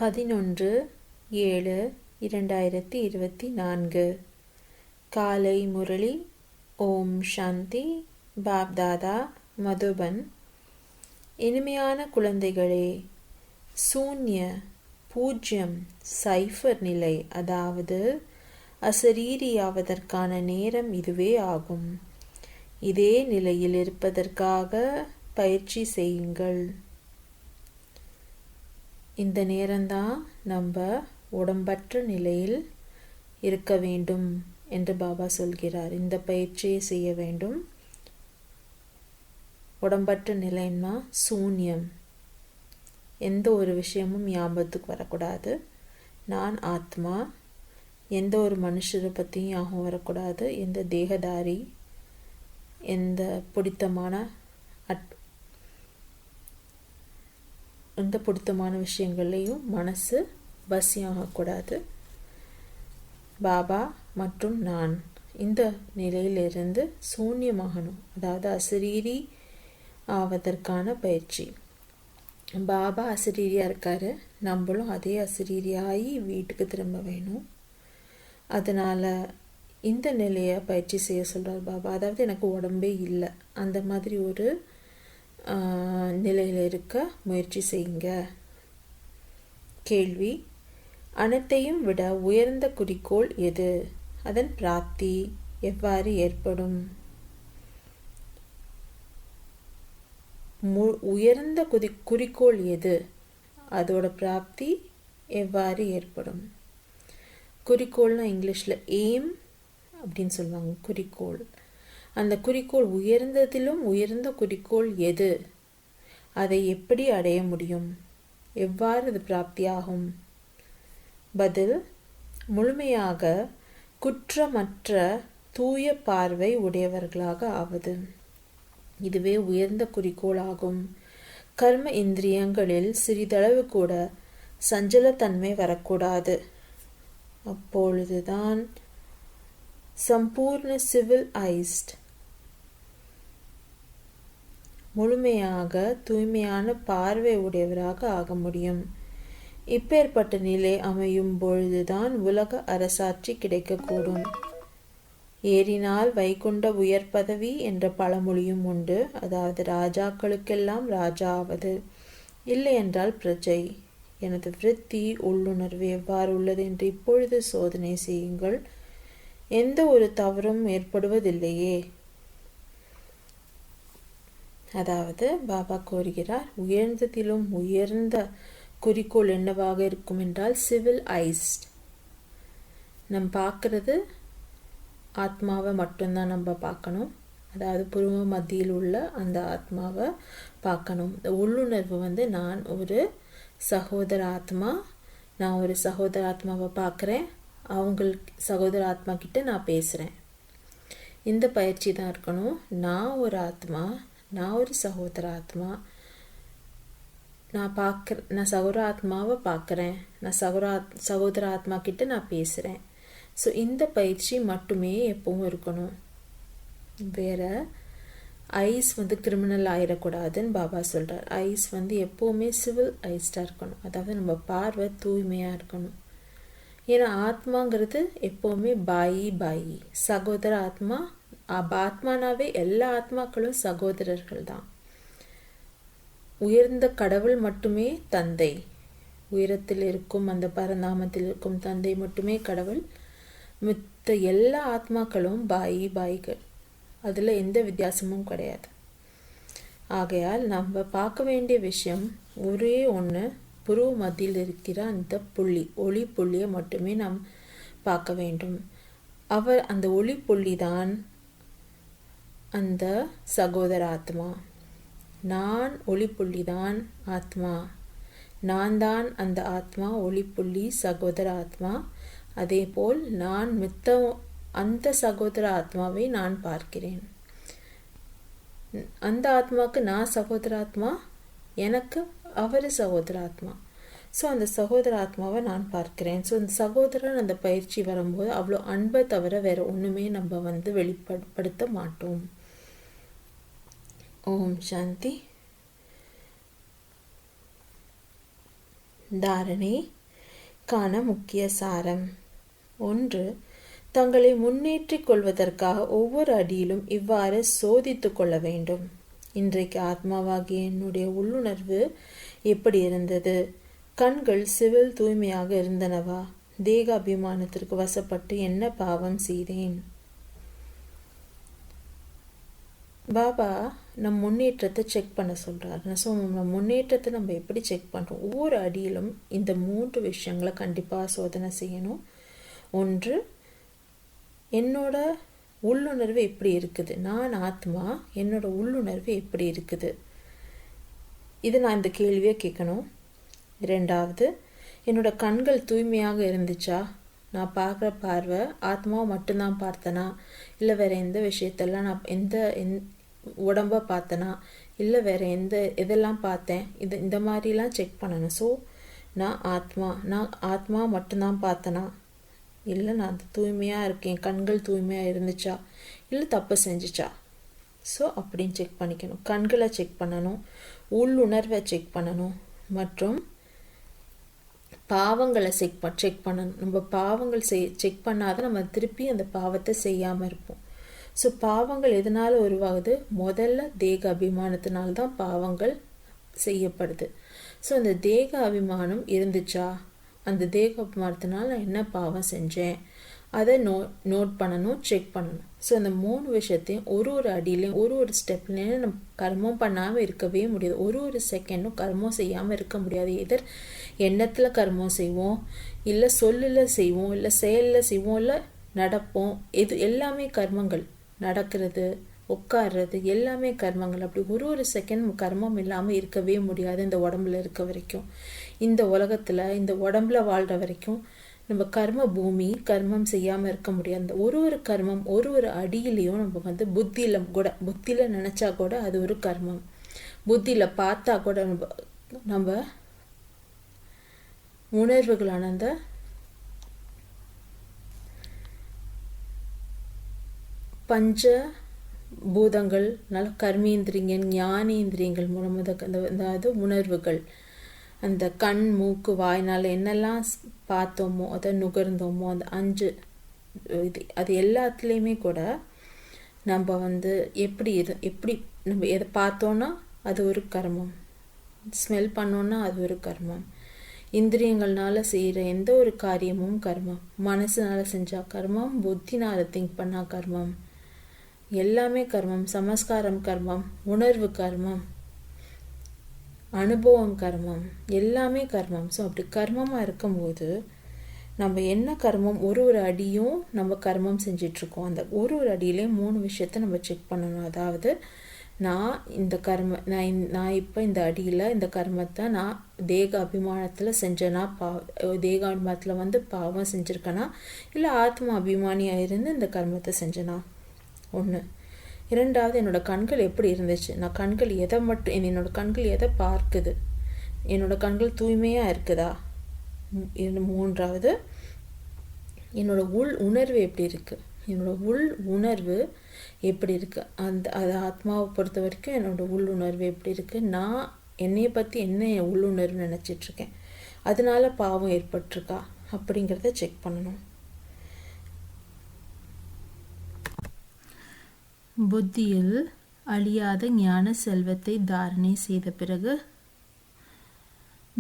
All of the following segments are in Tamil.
11/7/2024 காலை முரளி. ஓம் சாந்தி. பாப்தாதா மதுபன். இனிமையான குழந்தைகளே, சூன்ய, பூஜ்யம், சைஃபர் நிலை, அதாவது அசரீரியாவதற்கான நேரம் இதுவே ஆகும். இதே நிலையில் இருப்பதற்காக பயிற்சி செய்யுங்கள். இந்த நேரம்தான் நம்ம உடம்பற்ற நிலையில் இருக்க வேண்டும் என்று பாபா சொல்கிறார். இந்த பயிற்சியை செய்ய வேண்டும். உடம்பற்ற நிலைன்னா சூன்யம். எந்த ஒரு விஷயமும் ஞாபகத்துக்கு வரக்கூடாது. நான் ஆத்மா. எந்த ஒரு மனுஷரை பற்றியும் ஞாபகம் வரக்கூடாது. எந்த தேகதாரி, எந்த பிடித்தமான விஷயங்கள்லையும் மனசு வசியாகக்கூடாது. பாபா மற்றும் நான் இந்த நிலையிலிருந்து சூன்யமாகணும், அதாவது அசரீரி ஆவதற்கான பயிற்சி. பாபா அசரீரியாக இருக்காரு, நம்மளும் அதே அசரீரியாகி வீட்டுக்கு திரும்ப வேணும். அதனால் இந்த நிலையை பயிற்சி செய்ய சொல்கிறார் பாபா. அதாவது எனக்கு உடம்பே இல்லை, அந்த மாதிரி ஒரு நிலையில் இருக்க முயற்சி செய்யுங்க. கேள்வி: அனைத்தையும் விட உயர்ந்த குறிக்கோள் எது? அதன் பிராப்தி எவ்வாறு ஏற்படும்? உயர்ந்த குறிக்கோள் எது? அதோட பிராப்தி எவ்வாறு ஏற்படும்? குறிக்கோள்னா இங்கிலீஷில் எய்ம் அப்படின்னு சொல்லுவாங்க. குறிக்கோள், அந்த குறிக்கோள் உயர்ந்ததிலும் உயர்ந்த குறிக்கோள் எது? அதை எப்படி அடைய முடியும்? எவ்வாறு அது பிராப்தியாகும்? பதில்: முழுமையாக குற்றமற்ற தூய பார்வை உடையவர்களாக ஆவது. இதுவே உயர்ந்த குறிக்கோள் ஆகும். கர்ம இந்திரியங்களில் சிறிதளவு கூட சஞ்சலத்தன்மை வரக்கூடாது. அப்பொழுதுதான் சம்பூர்ண சிவிலைஸ்ட், முழுமையாக தூய்மையான பார்வை உடையவராக ஆக முடியும். இப்பேற்பட்ட நிலை அமையும் பொழுதுதான் உலக அரசாட்சி கிடைக்கக்கூடும். ஏறினால் வைகுண்ட உயர் பதவி என்ற பழமொழியும் உண்டு. அதாவது ராஜாக்களுக்கெல்லாம் ராஜா ஆவது, இல்லை என்றால் பிரஜை. எனது விருத்தி உள்ளுணர்வு எவ்வாறு உள்ளது என்று இப்பொழுது சோதனை செய்யுங்கள். எந்த ஒரு தவறும் ஏற்படுவதில்லையே. அதாவது பாபா கோருகிறார், உயர்ந்ததிலும் உயர்ந்த குறிக்கோள் என்னவாக இருக்கும் என்றால் சிவிலைஸ்ட். நம்ம பார்க்கறது ஆத்மாவை மட்டும்தான் நம்ம பார்க்கணும். அதாவது புருவ மத்தியில் உள்ள அந்த ஆத்மாவை பார்க்கணும். உள்ளுணர்வு நான் ஒரு சகோதர ஆத்மா, நான் ஒரு சகோதர ஆத்மாவை பார்க்குறேன், அவங்களுக்கு சகோதர ஆத்மா கிட்ட நான் பேசுகிறேன். இந்த பயிற்சி தான் இருக்கணும். நான் ஒரு ஆத்மா, நான் ஒரு சகோதர ஆத்மா, நான் சகோதர ஆத்மாவை பார்க்குறேன், நான் சகோதர ஆத்மா கிட்ட நான் பேசுகிறேன். ஸோ இந்த பயிற்சி மட்டுமே எப்பவும் இருக்கணும். வேற ஐஸ் கிரிமினல் ஆயிடக்கூடாதுன்னு பாபா சொல்கிறார். ஐஸ் எப்போவுமே சிவில் ஐஸ்டாக இருக்கணும். அதாவது நம்ம பார்வை தூய்மையாக இருக்கணும். ஏன்னா ஆத்மாங்கிறது எப்போவுமே பாயி சகோதர ஆத்மா. ஆத்மானாவே எல்லா ஆத்மாக்களும் சகோதரர்கள் தான். உயர்ந்த கடவுள் மட்டுமே தந்தை. உயரத்தில் இருக்கும் அந்த பரந்தாமத்தில் இருக்கும் தந்தை மட்டுமே கடவுள். மித்த எல்லா ஆத்மாக்களும் பாய்கள். அதில் எந்த வித்தியாசமும் கிடையாது. ஆகையால் நம்ம பார்க்க வேண்டிய விஷயம் ஒரே ஒன்று, புருவ மத்தியில் இருக்கிற அந்த புள்ளி, ஒளி புள்ளியை மட்டுமே நாம் பார்க்க வேண்டும். அந்த ஒளி புள்ளி தான் அந்த சகோதர ஆத்மா. நான் ஒளி புள்ளி தான் ஆத்மா. நான் தான் அந்த ஆத்மா, ஒளி புள்ளி, சகோதர ஆத்மா. அதே போல் நான் அந்த சகோதர ஆத்மாவை நான் பார்க்கிறேன். அந்த ஆத்மாவுக்கு நான் சகோதர ஆத்மா, எனக்கு அவர் சகோதர ஆத்மா. ஸோ அந்த சகோதர ஆத்மாவை நான் பார்க்கிறேன். ஸோ அந்த சகோதரன் அந்த பயிற்சி வரும்போது அவ்வளோ அன்பை தவிர வேற ஒன்றுமே நம்ம வெளிப்படுத்த மாட்டோம். ஓம் சாந்தி. தாரணைக்கான முக்கிய சாரம். 1. தங்களை முன்னேற்றிக் கொள்வதற்காக ஒவ்வொரு அடியிலும் இவ்வாறு சோதித்து கொள்ள வேண்டும். இன்றைக்கு ஆத்மாவாகிய என்னுடைய உள்ளுணர்வு எப்படி இருந்தது? கண்கள் சிவில் தூய்மையாக இருந்தனவா? தேக அபிமானத்திற்கு வசப்பட்டு என்ன பாவம் செய்தேன்? பாபா நம் முன்னேற்றத்தை செக் பண்ண சொல்கிறார். ஸோ நம்ம முன்னேற்றத்தை நம்ம எப்படி செக் பண்ணுறோம்? ஒவ்வொரு அடியிலும் இந்த 3 விஷயங்களை கண்டிப்பாக சோதனை செய்யணும். 1, என்னோட உள்ளுணர்வு எப்படி இருக்குது? நான் ஆத்மா, என்னோட உள்ளுணர்வு எப்படி இருக்குது? இது நான் இந்த கேள்வியை கேட்கணும். 2வது, என்னோட கண்கள் தூய்மையாக இருந்துச்சா? நான் பார்க்குற பார்வை ஆத்மாவை மட்டும்தான் பார்த்தனா, இல்லை வேறு எந்த விஷயத்தெல்லாம் நான் உடம்பை பார்த்தனா, இல்லை வேறு எதெல்லாம் பார்த்தேன், இந்த மாதிரிலாம் செக் பண்ணணும். ஸோ நான் ஆத்மா மட்டும்தான் பார்த்தனா, இல்லை நான் தூய்மையாக இருக்கேன், கண்கள் தூய்மையாக இருந்துச்சா, இல்லை தப்பு செஞ்சிச்சா? ஸோ அப்படின்னு செக் பண்ணிக்கணும். கண்களை செக் பண்ணணும், உள்ளுணர்வை செக் பண்ணணும், மற்றும் பாவங்களை செக் பண்ணணும். நம்ம பாவங்கள் செக் பண்ணாதான் நம்ம திருப்பி அந்த பாவத்தை செய்யாமல் இருப்போம். ஸோ பாவங்கள் எதனால உருவாகுது? முதல்ல தேக அபிமானத்தினால்தான் பாவங்கள் செய்யப்படுது. ஸோ அந்த தேக அபிமானம் இருந்துச்சா? அந்த தேக அபிமானத்தினால நான் என்ன பாவம் செஞ்சேன் அதை நோட் பண்ணணும், செக் பண்ணணும். ஸோ அந்த 3 விஷயத்தையும் ஒரு அடியிலையும் ஒரு ஸ்டெப்லையும் நம்ம கர்மம் பண்ணாமல் இருக்கவே முடியாது. ஒரு செகண்டும் கர்மம் செய்யாமல் இருக்க முடியாது. எதர் எண்ணத்தில் கர்மம் செய்வோம், இல்லை சொல்லில் செய்வோம், இல்லை செயலில் செய்வோம், இல்லை நடப்போம். எல்லாமே கர்மங்கள். நடக்கிறது, உட்கார்றது எல்லாமே கர்மங்கள். அப்படி ஒரு செகண்ட் கர்மம் இல்லாமல் இருக்கவே முடியாது. இந்த உடம்புல இருக்க வரைக்கும், இந்த உலகத்தில் இந்த உடம்புல வாழ்கிற வரைக்கும் நம்ம கர்ம பூமி, கர்மம் செய்யாமல் இருக்க முடியாது. அந்த ஒரு கர்மம் ஒரு அடியிலையும் நம்ம புத்தியில் நினச்சா கூட அது ஒரு கர்மம். புத்தியில் பார்த்தா கூட நம்ம உணர்வுகளான அந்த பஞ்ச பூதங்கள், நல்ல கர்மேந்திரியங்கள், ஞானேந்திரியங்கள் மூலமாக அதாவது உணர்வுகள், அந்த கண், மூக்கு, வாய்னால என்னெல்லாம் பார்த்தோமோ, அதை நுகர்ந்தோமோ, அந்த 5 அது எல்லாத்துலேயுமே கூட நம்ம எப்படி நம்ம எதை பார்த்தோன்னா அது ஒரு கர்மம், ஸ்மெல் பண்ணோன்னா அது ஒரு கர்மம், இந்திரியங்கள்னால செய்கிற எந்த ஒரு காரியமும் கர்மம், மனசுனால செஞ்சால் கர்மம், புத்தினால திங்க் பண்ணால் கர்மம், எல்லாமே கர்மம். சமஸ்காரம் கர்மம், உணர்வு கர்மம், அனுபவம் கர்மம், எல்லாமே கர்மம். ஸோ அப்படி கர்மமாக இருக்கும்போது நம்ம என்ன கர்மம் ஒரு அடியும் நம்ம கர்மம் செஞ்சிட்ருக்கோம். அந்த ஒரு அடியிலையும் 3 விஷயத்தை நம்ம செக் பண்ணணும். அதாவது நான் இப்போ இந்த அடியில் இந்த கர்மத்தை நான் தேக அபிமானத்தில் செஞ்சேன்னா தேக அபிமானத்தில் பாவம் செஞ்சுருக்கேனா, இல்லை ஆத்மா அபிமானியாக இருந்து இந்த கர்மத்தை செஞ்சேனா? 1. 2வது, என்னோட கண்கள் எப்படி இருந்துச்சு? நான் கண்கள் என்னோட கண்கள் எதை பார்க்குது? என்னோட கண்கள் தூய்மையாக இருக்குதா? 3வது, என்னோட உள் உணர்வு எப்படி இருக்குது? என்னோட உள் உணர்வு எப்படி இருக்குது? அது ஆத்மாவை பொறுத்த வரைக்கும் என்னோட உள் உணர்வு எப்படி இருக்குது? நான் என்னையை பற்றி என்ன உள்ளுணர்வு நினச்சிட்ருக்கேன், அதனால பாவம் ஏற்பட்டிருக்கா அப்படிங்கிறத செக் பண்ணணும். புத்தியில் அழியாத ஞான செல்வத்தை தாரணை செய்த பிறகு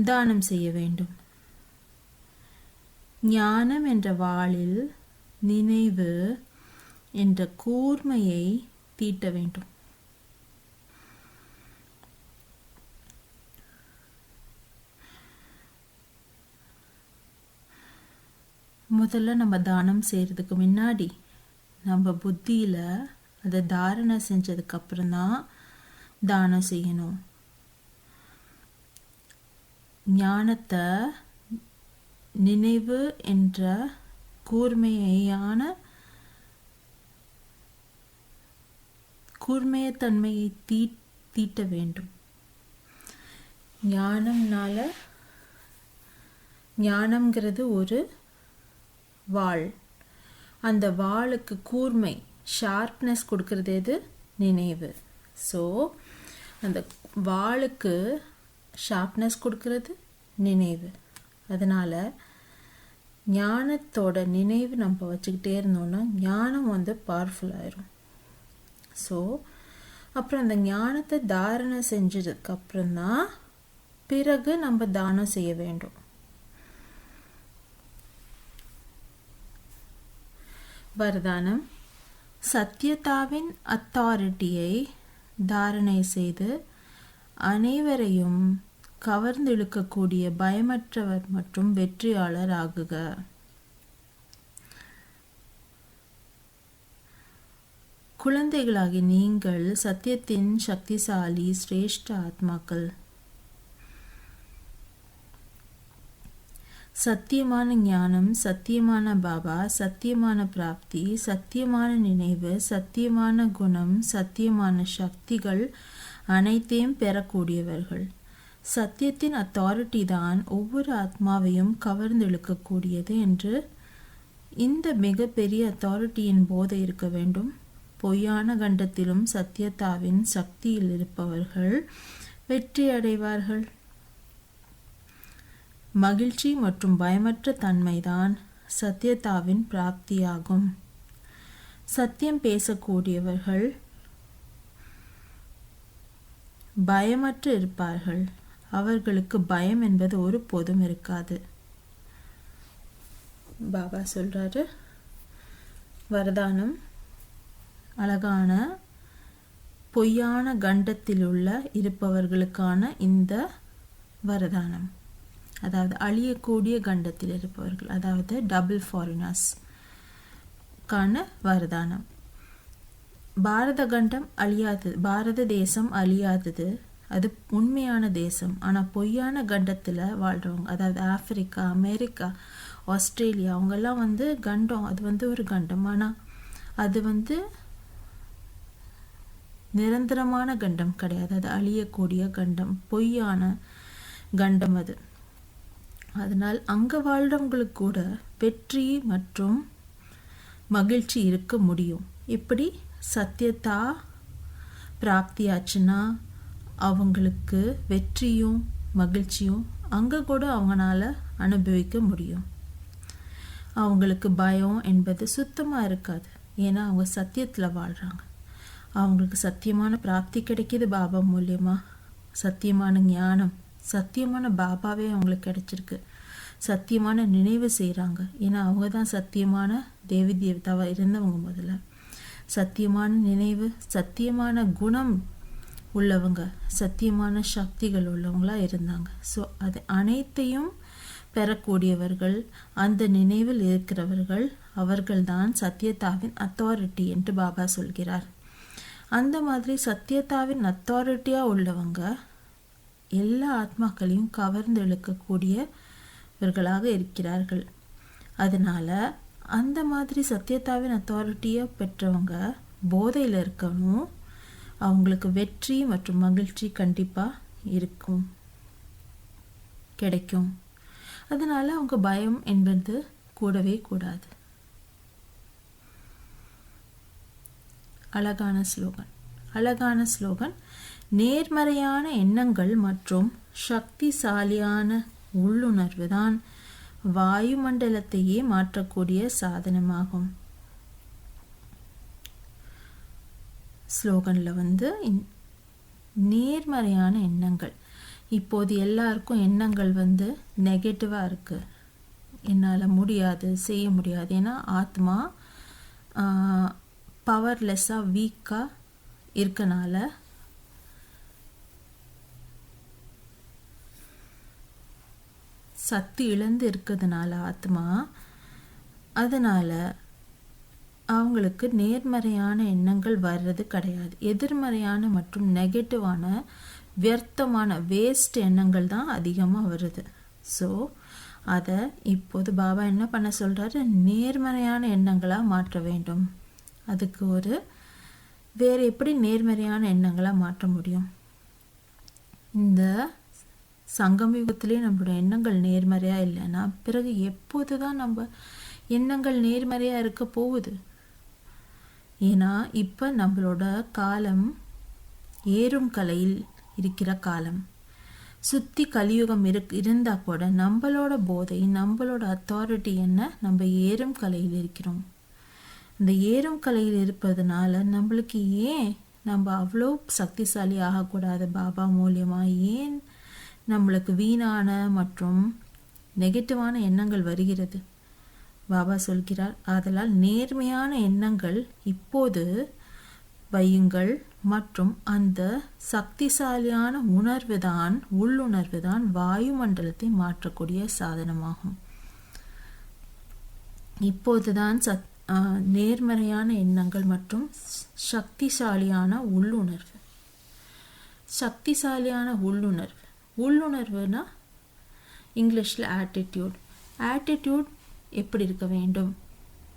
தானம் செய்ய வேண்டும். ஞானம் என்ற வாளில் நினைவு என்ற கூர்மையை தீட்ட வேண்டும். முதல்ல நம்ம தானம் செய்கிறதுக்கு முன்னாடி நம்ம புத்தியில் அதை தாரணை செஞ்சதுக்கு அப்புறம்தான் தானம் செய்யணும். ஞானத்தை நினைவு என்ற கூர்மையத்தன்மையை தீட்ட வேண்டும். ஞானம்ங்கிறது ஒரு வாள். அந்த வாளுக்கு கூர்மை, ஷார்ப்னஸ் கொடுக்கறது எது? நினைவு. ஸோ அந்த வாளுக்கு ஷார்ப்னஸ் கொடுக்கறது நினைவு. அதனால் ஞானத்தோட நினைவு நம்ம வச்சுக்கிட்டே இருந்தோம்னா ஞானம் பவர்ஃபுல் ஆயிரும். ஸோ அப்புறம் அந்த ஞானத்தை தாரணை செஞ்சதுக்கப்புறம்தான் பிறகு நம்ம தானம் செய்ய வேண்டும். வரதானம். சத்தியதாவின் அத்தாரிட்டியை தாரணை செய்து அனைவரையும் கவர்ந்திழுக்கக்கூடிய பயமற்றவர் மற்றும் வெற்றியாளர் ஆகுக. குழந்தைகளாகி நீங்கள் சத்தியத்தின் சக்திசாலி சிரேஷ்ட ஆத்மாக்கள். சத்தியமான ஞானம், சத்தியமான பாபா, சத்தியமான பிராப்தி, சத்தியமான நினைவு, சத்தியமான குணம், சத்தியமான சக்திகள் அனைத்தையும் பெறக்கூடியவர்கள். சத்தியத்தின் அத்தாரிட்டி தான் ஒவ்வொரு ஆத்மாவையும் கவர்ந்தெழுக்கக்கூடியது என்று இந்த மிகப்பெரிய அத்தாரிட்டியின் போதை இருக்க வேண்டும். பொய்யான கண்டத்திலும் சத்தியத்தாவின் சக்தியில் இருப்பவர்கள் வெற்றி அடைவார்கள். மகிழ்ச்சி மற்றும் பயமற்ற தன்மைதான் சத்தியத்தாவின் பிராப்தியாகும். சத்தியம் பேசக்கூடியவர்கள் பயமற்று இருப்பார்கள். அவர்களுக்கு பயம் என்பது ஒரு போதும் இருக்காது. பாபா சொல்றாரு. வரதானம். அழகான பொய்யான கண்டத்திலுள்ள இருப்பவர்களுக்கான இந்த வரதானம், அதாவது அழியக்கூடிய கண்டத்தில் இருப்பவர்கள், அதாவது டபுள் ஃபாரினர்ஸ் கான வரதானம். பாரத கண்டம் அழியாதது, பாரத தேசம் அழியாதது, அது உண்மையான தேசம். ஆனால் பொய்யான கண்டத்தில் வாழ்கிறவங்க, அதாவது ஆப்பிரிக்கா, அமெரிக்கா, ஆஸ்திரேலியா, அவங்கெல்லாம் கண்டம், அது ஒரு கண்டம். ஆனால் அது நிரந்தரமான கண்டம் கிடையாது. அது அழியக்கூடிய கண்டம், பொய்யான கண்டம் அது. அதனால் அங்கே வாழ்கிறவங்களுக்கு கூட வெற்றி மற்றும் மகிழ்ச்சி இருக்க முடியும். இப்படி சத்தியத்தா பிராப்தியாச்சுன்னா அவங்களுக்கு வெற்றியும் மகிழ்ச்சியும் அங்கே கூட அவங்களால அனுபவிக்க முடியும். அவங்களுக்கு பயம் என்பது சுத்தமாக இருக்காது. ஏன்னா அவங்க சத்தியத்தில் வாழ்கிறாங்க. அவங்களுக்கு சத்தியமான பிராப்தி கிடைக்கிது பாபா மூலியமாக. சத்தியமான ஞானம், சத்தியமான பாபாவே அவங்களுக்கு கிடைச்சிருக்கு. சத்தியமான நினைவு செய்கிறாங்க. ஏன்னா அவங்க தான் சத்தியமான தேவி தேவதாவாக இருந்தவங்க. முதல்ல சத்தியமான நினைவு, சத்தியமான குணம் உள்ளவங்க, சத்தியமான சக்திகள் உள்ளவங்களாக இருந்தாங்க. ஸோ அது அனைத்தையும் பெறக்கூடியவர்கள், அந்த நினைவில் இருக்கிறவர்கள், அவர்கள்தான் சத்தியத்தாவின் அத்தாரிட்டி என்று பாபா சொல்கிறார். அந்த மாதிரி சத்தியத்தாவின் அத்தாரிட்டியாக உள்ளவங்க எல்லா ஆத்மாக்களையும் கவர்ந்து இழுக்கக்கூடியவர்களாக இருக்கிறார்கள். அதனால் அந்த மாதிரி சத்தியத்தாவின் அத்தாரிட்டியை பெற்றவங்க போதையில் இருக்கணும். அவங்களுக்கு வெற்றி மற்றும் மகிழ்ச்சி கண்டிப்பாக இருக்கும், கிடைக்கும். அதனால் அவங்க பயம் என்பது கூடவே கூடாது. அழகான ஸ்லோகன். நேர்மறையான எண்ணங்கள் மற்றும் சக்திசாலியான உள்ளுணர்வு தான் வாயுமண்டலத்தையே மாற்றக்கூடிய சாதனமாகும். ஸ்லோகனில் நேர்மறையான எண்ணங்கள். இப்போது எல்லாருக்கும் எண்ணங்கள் நெகட்டிவாக இருக்குது. என்னால் முடியாது, செய்ய முடியாது. ஏன்னா ஆத்மா பவர்லெஸ்ஸாக வீக்காக இருக்கனால சக்தி இழந்து இருக்கிறதுனால ஆத்மா, அதனால் அவங்களுக்கு நேர்மறையான எண்ணங்கள் வர்றது கிடையாது. எதிர்மறையான மற்றும் நெகட்டிவான வியர்த்தமான வேஸ்ட் எண்ணங்கள் தான் அதிகமாக வருது. ஸோ அதை இப்போது பாபா என்ன பண்ண சொல்கிறாரு? நேர்மறையான எண்ணங்களாக மாற்ற வேண்டும். அதுக்கு வேறு எப்படி நேர்மறையான எண்ணங்களாக மாற்ற முடியும்? இந்த சங்கம் யுகத்திலே நம்மளோட எண்ணங்கள் நேர்மறையாக இல்லைன்னா பிறகு எப்போது தான் நம்ம எண்ணங்கள் நேர்மறையாக இருக்க போகுது? ஏன்னா இப்போ நம்மளோட காலம் ஏறும் கலையில் இருக்கிற காலம். சுற்றி கலியுகம் இருந்தால் கூட நம்மளோட போதை, நம்மளோட அத்தாரிட்டி என்ன, நம்ம ஏறும் கலையில் இருக்கிறோம். இந்த ஏறும் கலையில் இருப்பதனால நம்மளுக்கு ஏன் நம்ம அவ்வளோ சக்திசாலி ஆகக்கூடாது பாபா மூலியமாக? ஏன் நம்மளுக்கு வீணான மற்றும் நெகட்டிவான எண்ணங்கள் வருகிறது? பாபா சொல்கிறார், ஆதலால் நேர்மையான எண்ணங்கள் இப்போது வையுங்கள் மற்றும் அந்த சக்திசாலியான உள்ளுணர்வு தான் வாயுமண்டலத்தை மாற்றக்கூடிய சாதனமாகும். இப்போதுதான் நேர்மறையான எண்ணங்கள் மற்றும் சக்திசாலியான உள்ளுணர்வு. உள்ளுணர்வுனா இங்கிலீஷில் ஆட்டிடியூட் எப்படி இருக்க வேண்டும்?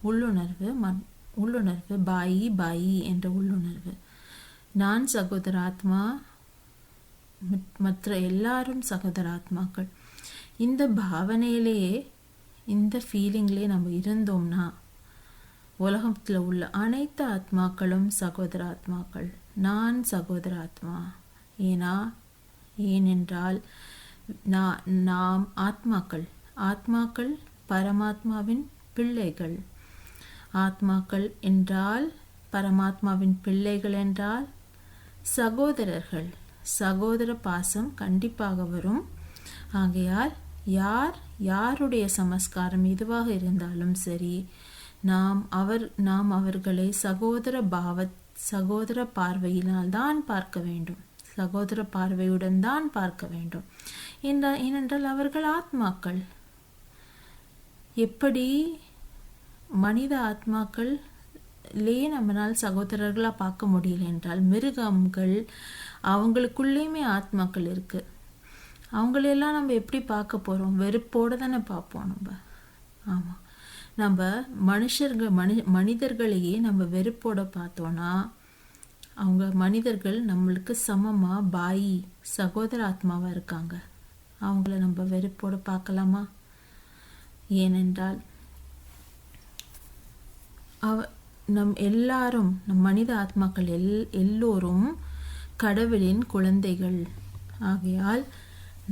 உள்ளுணர்வு பாயி என்ற உள்ளுணர்வு. நான் சகோதராத்மா, மற்ற எல்லாரும் சகோதராத்மாக்கள். இந்த பாவனையிலேயே, இந்த ஃபீலிங்லேயே நம்ம இருந்தோம்னா உலகத்தில் உள்ள அனைத்து ஆத்மாக்களும் சகோதராத்மாக்கள். நான் சகோதராத்மா. ஏனென்றால் நாம் ஆத்மாக்கள் பரமாத்மாவின் பிள்ளைகள். ஆத்மாக்கள் என்றால் பரமாத்மாவின் பிள்ளைகள் என்றால் சகோதரர்கள். சகோதர பாசம் கண்டிப்பாக வரும். ஆகையால் யாருடைய சமஸ்காரம் எதுவாக இருந்தாலும் சரி, நாம் அவர்களை சகோதர பார்வையினால் தான் பார்க்க வேண்டும். சகோதர பார்வையுடன் தான் பார்க்க வேண்டும். ஏனென்றால் அவர்கள் ஆத்மாக்கள். எப்படி மனித ஆத்மாக்கள்லே நம்மளால் சகோதரர்களாக பார்க்க முடியல என்றால், மிருகங்கள் அவங்களுக்குள்ளேயுமே ஆத்மாக்கள் இருக்கு. அவங்களெல்லாம் நம்ம எப்படி பார்க்க போகிறோம்? வெறுப்போடு தானே பார்ப்போம் நம்ம. ஆமாம், நம்ம மனிதர்களையே நம்ம வெறுப்போட பார்த்தோன்னா, அவங்க மனிதர்கள் நம்மளுக்கு சமமாக சகோதர ஆத்மாவாக இருக்காங்க. அவங்கள நம்ம வெறுப்போடு பார்க்கலாமா? ஏனென்றால் எல்லாரும் மனித ஆத்மாக்கள் எல்லோரும் கடவுளின் குழந்தைகள். ஆகையால்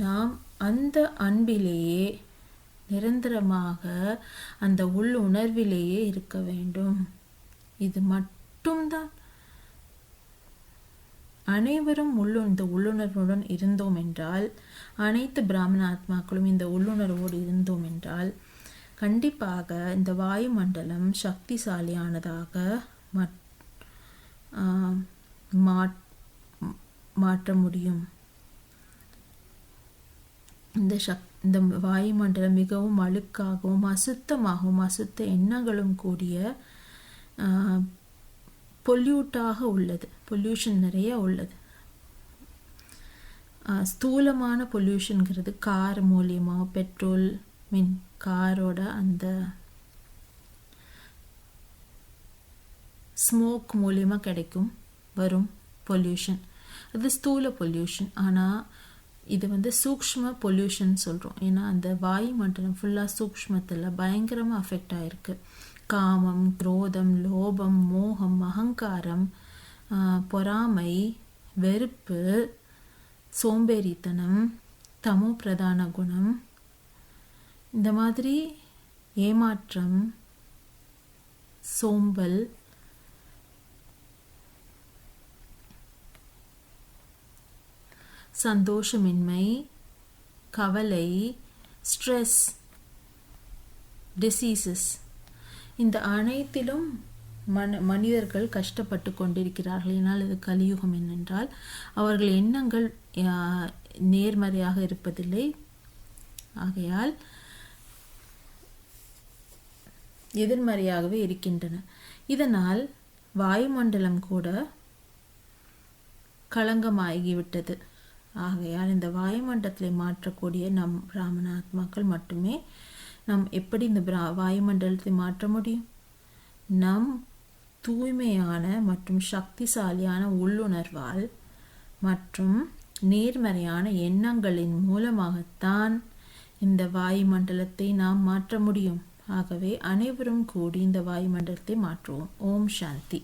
நாம் அந்த அன்பிலேயே நிரந்தரமாக அந்த உள்ளுணர்விலேயே இருக்க வேண்டும். இது மட்டும்தான். அனைவரும் இந்த உள்ளுணர்வுடன் இருந்தோம் என்றால், அனைத்து பிராமண ஆத்மாக்களும் இந்த உள்ளுணர்வோடு இருந்தோம் என்றால், கண்டிப்பாக இந்த வாயுமண்டலம் சக்திசாலியானதாக மாற்ற முடியும். இந்த வாயுமண்டலம் மிகவும் அழுக்காகவும் அசுத்தமாகவும் அசுத்த எண்ணங்களும் கூடிய பொல்யூட்டாக உள்ளது. பொல்யூஷன் நிறைய உள்ளது. ஸ்தூலமான பொல்யூஷன்கிறது கார் மூலியமாக, பெட்ரோல் காரோட அந்த ஸ்மோக் மூலியமாக வரும் பொல்யூஷன், அது ஸ்தூல பொல்யூஷன். ஆனால் இது சூக்ஷ்ம பொல்யூஷன் சொல்கிறோம். ஏன்னா அந்த வாயுமண்டலம் ஃபுல்லாக சூக்ஷ்மத்தில் பயங்கரமாக அஃபெக்ட் ஆகிருக்கு. காமம், குரோதம், லோபம், மோகம், அகங்காரம், பொறாமை, வெறுப்பு, சோம்பேறித்தனம், தமோ பிரதான குணம், இந்த மாதிரி ஏமாற்றம், சோம்பல், சந்தோஷமின்மை, கவலை, ஸ்ட்ரெஸ், டிசீசஸ், இந்த அனைத்திலும் மனிதர்கள் கஷ்டப்பட்டு கொண்டிருக்கிறார்கள். ஏனால் இது கலியுகம். என்னென்றால் அவர்கள் எண்ணங்கள் நேர்மறையாக இருப்பதில்லை. ஆகையால் எதிர்மறையாகவே இருக்கின்றன. இதனால் வாயுமண்டலம் கூட களங்கமாகிவிட்டது. ஆகையால் இந்த வாயுமண்டலத்தை மாற்றக்கூடிய நம் பிராமண ஆத்மாக்கள் மட்டுமே எப்படி இந்த வாயுமண்டலத்தை மாற்ற முடியும்? நம் தூய்மையான மற்றும் சக்திசாலியான உள்ளுணர்வால் மற்றும் நேர்மறையான எண்ணங்களின் மூலமாகத்தான் இந்த வாயுமண்டலத்தை நாம் மாற்ற முடியும். ஆகவே அனைவரும் கூடி இந்த வாயுமண்டலத்தை மாற்றுவோம். ஓம் சாந்தி.